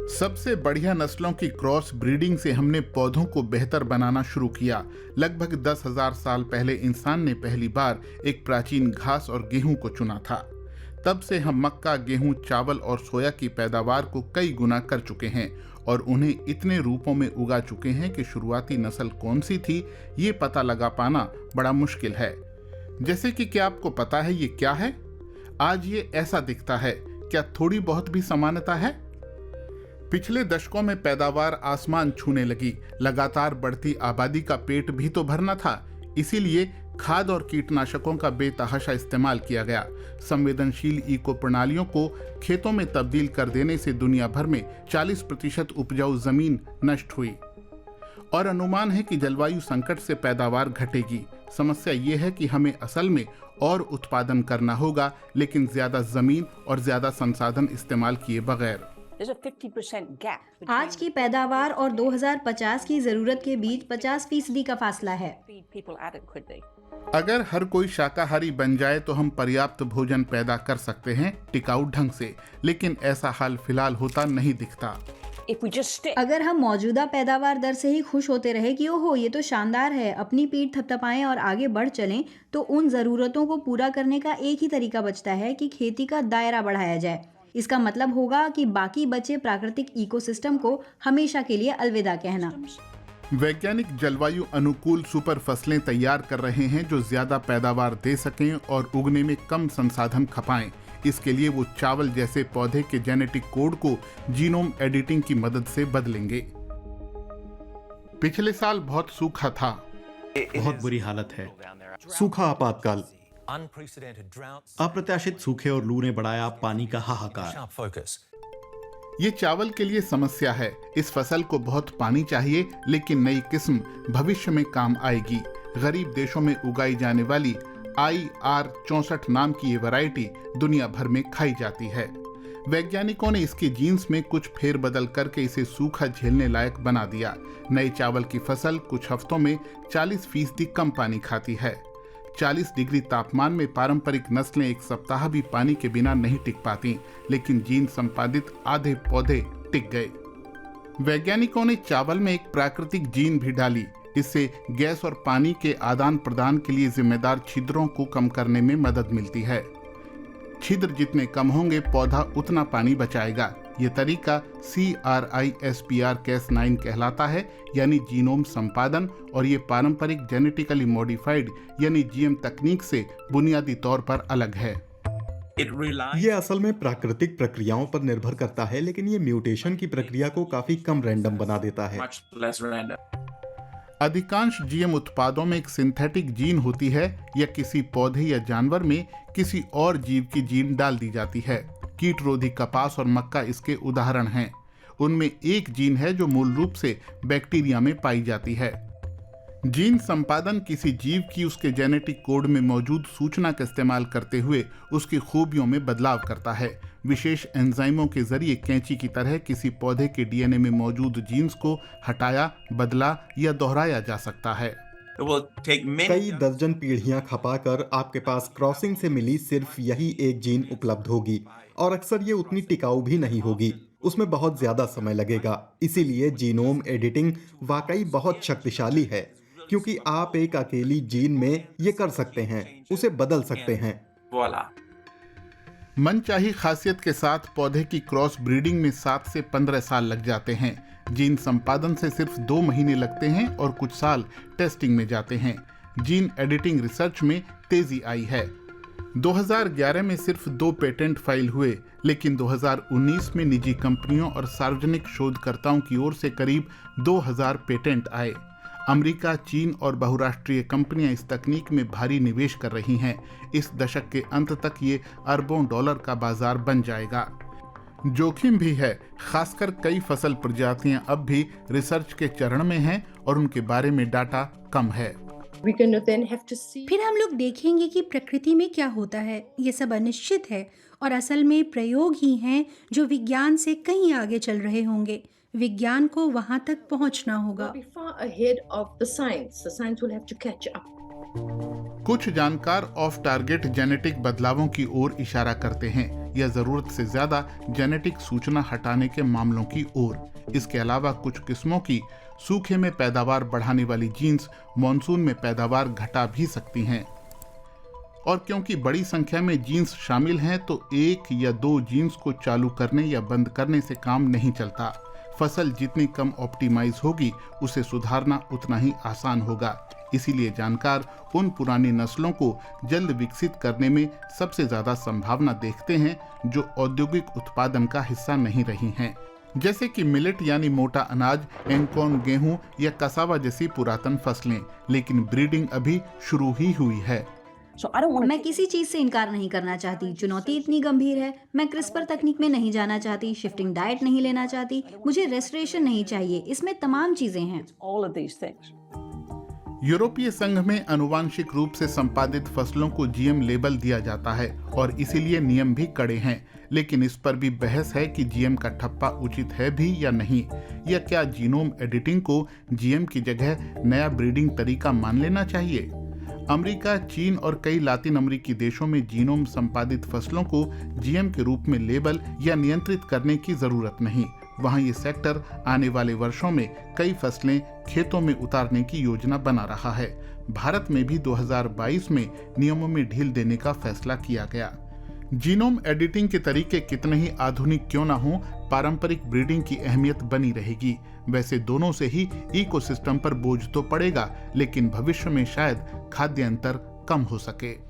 सबसे बढ़िया नस्लों की क्रॉस ब्रीडिंग से हमने पौधों को बेहतर बनाना शुरू किया। लगभग 10,000 साल पहले इंसान ने पहली बार एक प्राचीन घास और गेहूं को चुना था। तब से हम मक्का, गेहूं, चावल और सोया की पैदावार को कई गुना कर चुके हैं और उन्हें इतने रूपों में उगा चुके हैं कि शुरुआती नस्ल कौन सी थी ये पता लगा पाना बड़ा मुश्किल है। जैसे कि क्या आपको पता है ये क्या है? आज ये ऐसा दिखता है। क्या थोड़ी बहुत भी समानता है? पिछले दशकों में पैदावार आसमान छूने लगी। लगातार बढ़ती आबादी का पेट भी तो भरना था, इसीलिए खाद और कीटनाशकों का बेतहाशा इस्तेमाल किया गया। संवेदनशील इको प्रणालियों को खेतों में तब्दील कर देने से दुनिया भर में 40% उपजाऊ जमीन नष्ट हुई और अनुमान है कि जलवायु संकट से पैदावार घटेगी। समस्या ये है कि हमें असल में और उत्पादन करना होगा, लेकिन ज्यादा जमीन और ज्यादा संसाधन इस्तेमाल किए बगैर। आज की पैदावार और 2050 की जरूरत के बीच 50% का फासला है। अगर हर कोई शाकाहारी बन जाए तो हम पर्याप्त भोजन पैदा कर सकते हैं टिकाऊ ढंग से, लेकिन ऐसा हाल फिलहाल होता नहीं दिखता। अगर हम मौजूदा पैदावार दर से ही खुश होते रहे कि ओहो ये तो शानदार है, अपनी पीठ थपथपाएं और आगे बढ़ चलें, तो उन जरूरतों को पूरा करने का एक ही तरीका बचता है कि खेती का दायरा बढ़ाया जाए। इसका मतलब होगा कि बाकी बचे प्राकृतिक इकोसिस्टम को हमेशा के लिए अलविदा कहना। वैज्ञानिक जलवायु अनुकूल सुपर फसलें तैयार कर रहे हैं जो ज्यादा पैदावार दे सकें और उगने में कम संसाधन खपाएं। इसके लिए वो चावल जैसे पौधे के जेनेटिक कोड को जीनोम एडिटिंग की मदद से बदलेंगे। पिछले साल बहुत सूखा था। बहुत बुरी हालत है। सूखा आपातकाल, अप्रत्याशित सूखे और लू ने बढ़ाया पानी का हाहाकार। ये चावल के लिए समस्या है। इस फसल को बहुत पानी चाहिए, लेकिन नई किस्म भविष्य में काम आएगी। गरीब देशों में उगाई जाने वाली IR64 नाम की ये वैरायटी दुनिया भर में खाई जाती है। वैज्ञानिकों ने इसके जीन्स में कुछ फेरबदल करके इसे सूखा झेलने लायक बना दिया। नए चावल की फसल कुछ हफ्तों में 40% कम पानी खाती है। 40 डिग्री तापमान में पारंपरिक नस्लें एक सप्ताह भी पानी के बिना नहीं टिक पाती, लेकिन जीन संपादित आधे पौधे टिक गए। वैज्ञानिकों ने चावल में एक प्राकृतिक जीन भी डाली। इससे गैस और पानी के आदान प्रदान के लिए जिम्मेदार छिद्रों को कम करने में मदद मिलती है। छिद्र जितने कम होंगे पौधा उतना पानी बचाएगा। ये तरीका CRISPR-Cas9 कहलाता है, यानी जीनोम संपादन, और ये पारंपरिक जेनेटिकली मॉडिफाइड यानी GM तकनीक से बुनियादी तौर पर अलग है। ये असल में प्राकृतिक प्रक्रियाओं पर निर्भर करता है, लेकिन ये म्यूटेशन की प्रक्रिया को काफी कम रैंडम बना देता है। अधिकांश GM उत्पादों में एक सिंथेटिक जीन होती है या किसी पौधे या जानवर में किसी और जीव की जीन डाल दी जाती है। कीटरोधी कपास और मक्का इसके उदाहरण हैं। उनमें एक जीन है जो मूल रूप से बैक्टीरिया में पाई जाती है। जीन संपादन किसी जीव की उसके जेनेटिक कोड में मौजूद सूचना का इस्तेमाल करते हुए उसकी खूबियों में बदलाव करता है। विशेष एंजाइमों के जरिए कैंची की तरह किसी पौधे के DNA में मौजूद जीन्स को हटाया, बदला या दोहराया जा सकता है। कई दर्जन पीढ़ियां खपाकर आपके पास क्रॉसिंग से मिली सिर्फ यही एक जीन उपलब्ध होगी, और अक्सर ये उतनी टिकाऊ भी नहीं होगी। उसमें बहुत ज्यादा समय लगेगा। इसीलिए जीनोम एडिटिंग वाकई बहुत शक्तिशाली है, क्योंकि आप एक अकेली जीन में ये कर सकते हैं, उसे बदल सकते हैं। मनचाही खासियत के साथ पौधे की क्रॉस ब्रीडिंग में 7 से 15 साल लग जाते हैं। जीन संपादन से सिर्फ 2 महीने लगते हैं और कुछ साल टेस्टिंग में जाते हैं। जीन एडिटिंग रिसर्च में तेजी आई है। 2011 में सिर्फ 2 पेटेंट फाइल हुए, लेकिन 2019 में निजी कंपनियों और सार्वजनिक शोधकर्ताओं की ओर से करीब 2000 पेटेंट आए। अमेरिका, चीन और बहुराष्ट्रीय कंपनियां इस तकनीक में भारी निवेश कर रही हैं। इस दशक के अंत तक ये अरबों डॉलर का बाजार बन जाएगा। जोखिम भी है, खासकर कई फसल प्रजातियां अब भी रिसर्च के चरण में हैं और उनके बारे में डाटा कम है। फिर हम लोग देखेंगे कि प्रकृति में क्या होता है। ये सब अनिश्चित है और असल में प्रयोग ही हैं जो विज्ञान से कहीं आगे चल रहे होंगे। विज्ञान को वहां तक पहुंचना होगा। कुछ जानकार ऑफ टारगेट जेनेटिक बदलावों की ओर इशारा करते हैं। या जरूरत से ज्यादा जेनेटिक सूचना हटाने के मामलों की ओर। इसके अलावा कुछ किस्मों की सूखे में पैदावार बढ़ाने वाली जीन्स मॉनसून में पैदावार घटा भी सकती हैं। और क्योंकि बड़ी संख्या में जीन्स शामिल हैं तो एक या दो जीन्स को चालू करने या बंद करने से काम नहीं चलता। फसल जितनी कम ऑप्टिमाइज होगी उसे सुधारना उतना ही आसान होगा। इसीलिए जानकार उन पुरानी नस्लों को जल्द विकसित करने में सबसे ज्यादा संभावना देखते हैं जो औद्योगिक उत्पादन का हिस्सा नहीं रही हैं, जैसे कि मिलेट यानी मोटा अनाज, एंकोन गेहूं या कसावा जैसी पुरातन फसलें। लेकिन ब्रीडिंग अभी शुरू ही हुई है। मैं किसी चीज से इनकार नहीं करना चाहती। चुनौती इतनी गंभीर है। मैं क्रिस्पर तकनीक में नहीं जाना चाहती, शिफ्टिंग डाइट नहीं लेना चाहती, मुझे रेस्टोरेशन नहीं चाहिए। इसमें तमाम चीजें हैं। यूरोपीय संघ में आनुवांशिक रूप से संपादित फसलों को जीएम लेबल दिया जाता है और इसीलिए नियम भी कड़े हैं। लेकिन इस पर भी बहस है कि जीएम का ठप्पा उचित है भी या नहीं, या क्या जीनोम एडिटिंग को जीएम की जगह नया ब्रीडिंग तरीका मान लेना चाहिए। अमेरिका, चीन और कई लातिन अमेरिकी देशों में जीनोम संपादित फसलों को जीएम के रूप में लेबल या नियंत्रित करने की जरूरत नहीं। वहां ये सेक्टर आने वाले वर्षों में कई फसलें खेतों में उतारने की योजना बना रहा है। भारत में भी 2022 में नियमों में ढील देने का फैसला किया गया। जीनोम एडिटिंग के तरीके कितने ही आधुनिक क्यों ना हो, पारंपरिक ब्रीडिंग की अहमियत बनी रहेगी। वैसे दोनों से ही इकोसिस्टम पर बोझ तो पड़ेगा, लेकिन भविष्य में शायद खाद्य अंतर कम हो सके।